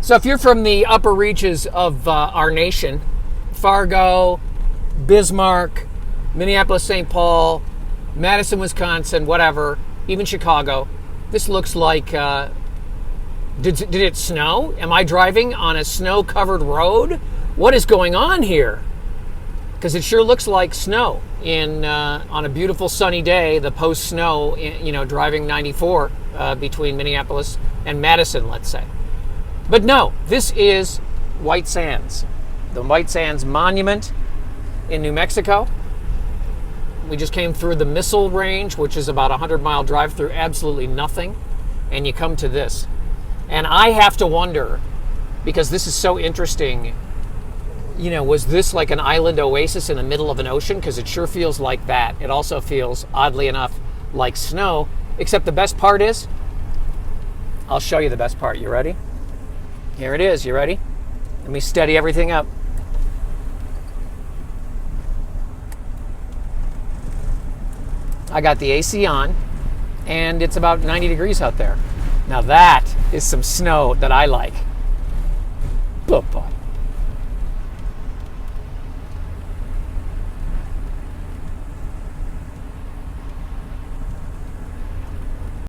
So if you're from the upper reaches of our nation, Fargo, Bismarck, Minneapolis, St. Paul, Madison, Wisconsin, whatever, even Chicago, this looks like, did it snow? Am I driving on a snow-covered road? What is going on here? Because it sure looks like snow on a beautiful sunny day, the post-snow, driving 94 between Minneapolis and Madison, let's say. But no, this is White Sands, the White Sands Monument in New Mexico. We just came through the Missile Range, which is about a 100-mile drive through absolutely nothing, and you come to this. And I have to wonder, because this is so interesting, was this like an island oasis in the middle of an ocean? Because it sure feels like that. It also feels, oddly enough, like snow, except the best part is, I'll show you the best part. You ready? Here it is. You ready? Let me steady everything up. I got the AC on, and it's about 90 degrees out there. Now that is some snow that I like.